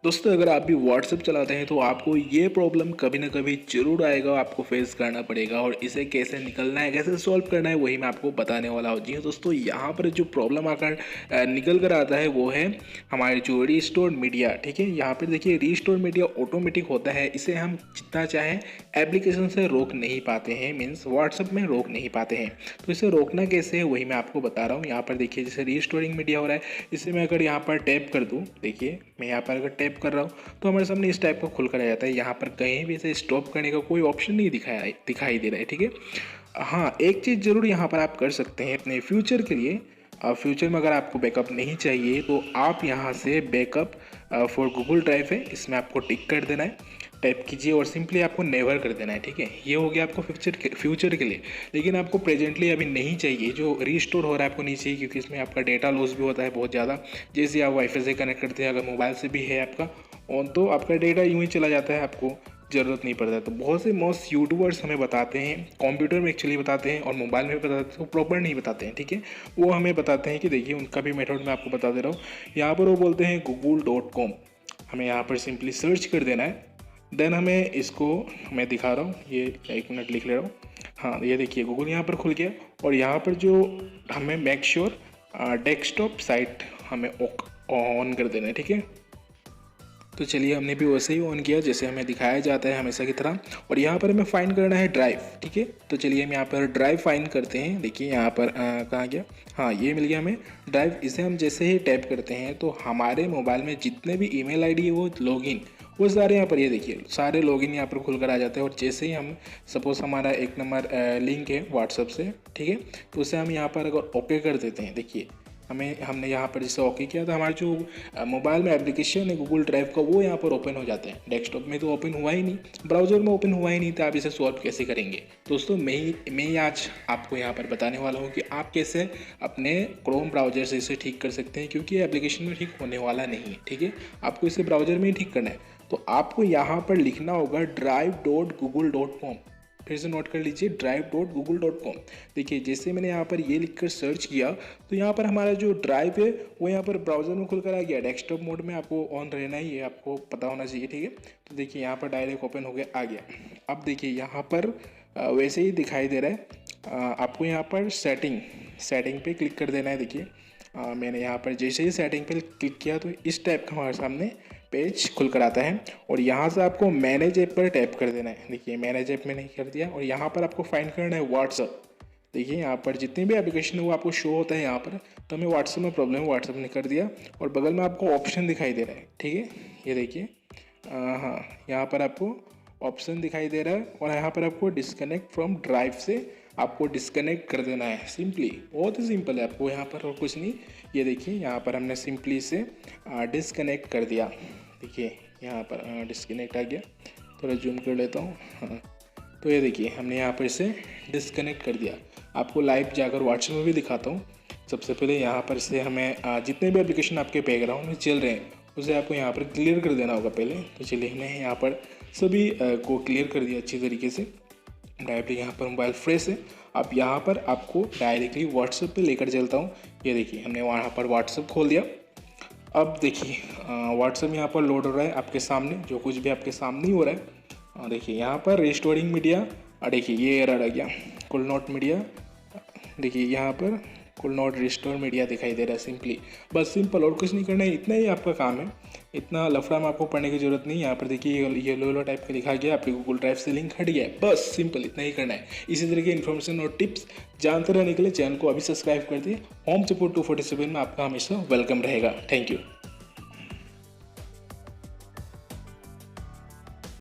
दोस्तों अगर आप भी व्हाट्सएप चलाते हैं तो आपको ये प्रॉब्लम कभी ना कभी जरूर आएगा, आपको फेस करना पड़ेगा और इसे कैसे निकलना है, कैसे सॉल्व करना है, वही मैं आपको बताने वाला हूँ। जी हाँ दोस्तों, यहाँ पर जो प्रॉब्लम आकर निकल कर आता है वो है हमारे जो रीस्टोर मीडिया। ठीक है, यहाँ पर देखिए रीस्टोर मीडिया ऑटोमेटिक होता है, इसे हम जितना चाहें एप्लीकेशन से रोक नहीं पाते हैं, मीन्स व्हाट्सएप में रोक नहीं पाते हैं। तो इसे रोकना कैसे है वही मैं आपको बता रहा हूँ। यहाँ पर देखिए जैसे रीस्टोरिंग मीडिया हो रहा है, इसे मैं अगर यहाँ पर टैप कर दूँ, देखिए मैं यहाँ पर अगर टैप कर रहा हूँ तो हमारे सामने इस टाइप का खुल कर आ जाता है। यहाँ पर कहीं भी इसे स्टॉप करने का कोई ऑप्शन नहीं दिखाई दे रहा है। ठीक है, हाँ एक चीज़ ज़रूर यहाँ पर आप कर सकते हैं अपने फ्यूचर के लिए। फ्यूचर में अगर आपको बैकअप नहीं चाहिए तो आप यहाँ से बैकअप फॉर गूगल ड्राइव है, इसमें आपको टिक कर देना है, टाइप कीजिए और सिंपली आपको नेवर कर देना है। ठीक है, ये हो गया आपको फ्यूचर के लिए। लेकिन आपको प्रेजेंटली अभी नहीं चाहिए, जो रीस्टोर हो रहा है आपको नहीं चाहिए, क्योंकि इसमें आपका डेटा लॉस भी होता है बहुत ज़्यादा। जैसे आप वाईफाई से कनेक्ट करते हैं, अगर मोबाइल से भी है आपका ऑन, तो आपका डेटा यूँ ही चला जाता है, आपको ज़रूरत नहीं पड़ता है। तो बहुत से मोस्ट यूट्यूबर्स हमें बताते हैं, कंप्यूटर में एक्चुअली बताते हैं और मोबाइल में भी बताते हैं, तो प्रॉपर नहीं बताते हैं। ठीक है, वो हमें बताते हैं कि देखिए उनका भी मेथड मैं आपको बता दे रहा हूँ। यहाँ पर वो बोलते हैं google.com, हमें यहाँ पर सिंपली सर्च कर देना है। देन हमें इसको मैं दिखा रहा हूँ, ये 1 मिनट लिख ले रहा हूँ। हाँ ये देखिए गूगल यहाँ पर खुल गया और यहाँ पर जो हमें मेक श्योर डेस्कटॉप साइट हमें ऑन कर देना है। ठीक है, तो चलिए हमने भी वैसे ही ऑन किया जैसे हमें दिखाया जाता है हमेशा की तरह। और यहाँ पर हमें फाइंड करना है ड्राइव। ठीक है, तो चलिए हम यहाँ पर ड्राइव फाइंड करते हैं। देखिए यहाँ पर कहाँ गया, हाँ ये मिल गया हमें ड्राइव। इसे हम जैसे ही टैप करते हैं तो हमारे मोबाइल में जितने भी ईमेल आईडी है वो लॉगिन, वो सारे यहाँ पर, ये देखिए सारे लॉगिन यहाँ पर खुल कर आ जाते हैं। और जैसे ही हम सपोज हमारा 1 नंबर लिंक है व्हाट्सएप से, ठीक है, तो उसे हम यहाँ पर अगर ओके कर देते हैं, देखिए हमने यहाँ पर जैसे ओके किया तो हमारा जो मोबाइल में एप्लीकेशन है गूगल ड्राइव का वो यहाँ पर ओपन हो जाता है। डेस्कटॉप में तो ओपन हुआ ही नहीं, ब्राउजर में ओपन हुआ ही नहीं, तो आप इसे सॉल्व कैसे करेंगे दोस्तों? मैं ही आज आपको यहाँ पर बताने वाला हूँ कि आप कैसे अपने क्रोम ब्राउजर से इसे ठीक कर सकते हैं, क्योंकि एप्लीकेशन में ठीक होने वाला नहीं है। ठीक है, आपको इसे ब्राउजर में ही ठीक करना है। तो आपको यहाँ पर लिखना होगा drive.google.com, फिर से नोट कर लीजिए drive.google.com। देखिए जैसे मैंने यहाँ पर ये लिखकर सर्च किया तो यहाँ पर हमारा जो ड्राइव है वो यहाँ पर ब्राउजर में खुलकर आ गया। डेस्कटॉप मोड में आपको ऑन रहना ही है, आपको पता होना चाहिए। ठीक है, तो देखिए यहाँ पर डायरेक्ट ओपन हो गया, आ गया। अब देखिए यहाँ पर वैसे ही दिखाई दे रहा है। आपको यहाँ पर सेटिंग पे क्लिक कर देना है। देखिए मैंने यहाँ पर जैसे ही सेटिंग पे क्लिक किया तो इस टाइप का हमारे सामने पेज खुल कर आता है और यहाँ से आपको मैनेज ऐप पर टैप कर देना है। देखिए मैनेज ऐप मैंने कर दिया और यहाँ पर आपको फाइंड करना है व्हाट्सअप। देखिए यहाँ पर जितने भी एप्लीकेशन है वो आपको शो होता है यहाँ पर। तो हमें व्हाट्सअप में प्रॉब्लम है, व्हाट्सअप ने कर दिया और बगल में आपको ऑप्शन दिखाई दे रहा है। ठीक है, ये देखिए हाँ यहाँ पर आपको ऑप्शन दिखाई दे रहा है और यहाँ पर आपको डिस्कनेक्ट फ्रॉम ड्राइव से आपको डिस्कनेक्ट कर देना है। सिंपली बहुत ही सिंपल है, आपको यहाँ पर और कुछ नहीं। ये देखिए यहाँ पर हमने सिंपली से डिस्कनेक्ट कर दिया। देखिए यहाँ पर डिस्कनेक्ट आ गया, थोड़ा जूम कर लेता हूँ। हाँ तो ये देखिए हमने यहाँ पर इसे डिस्कनेक्ट कर दिया। आपको लाइव जाकर व्हाट्सएप में भी दिखाता हूँ। सबसे पहले यहाँ पर से हमें जितने भी एप्लीकेशन आपके बैकग्राउंड में चल रहे हैं उसे आपको यहाँ पर क्लियर कर देना होगा पहले। तो चलिए हमने यहाँ पर सभी को क्लियर कर दिया अच्छी तरीके से। डायरेक्टली यहाँ पर मोबाइल फ्रेश है। अब यहाँ पर आपको डायरेक्टली व्हाट्सएप पे लेकर चलता हूँ। ये देखिए हमने वहाँ पर व्हाट्सएप खोल दिया। अब देखिए व्हाट्सएप यहाँ पर लोड हो रहा है आपके सामने, जो कुछ भी आपके सामने ही हो रहा है। देखिए यहाँ पर रिस्टोरिंग मीडिया, देखिए ये एरर आ गया, कुल नॉट मीडिया। देखिए यहाँ पर कुल नॉट रिस्टोर मीडिया दिखाई दे रहा है। सिंपली बस सिंपल, और कुछ नहीं करना है, इतना ही आपका काम है। इतना लफड़ा में आपको पढ़ने की जरूरत नहीं। यहाँ पर देखिए येलो टाइप का लिखा गया, आपके गूगल ड्राइव से लिंक हट गया है। बस सिंपल इतना ही करना है। इसी तरह की इन्फॉर्मेशन और टिप्स जानते रहने के लिए चैनल को अभी सब्सक्राइब कर दिए। होम सपोर्ट 247 में आपका हमेशा वेलकम रहेगा। Thank you.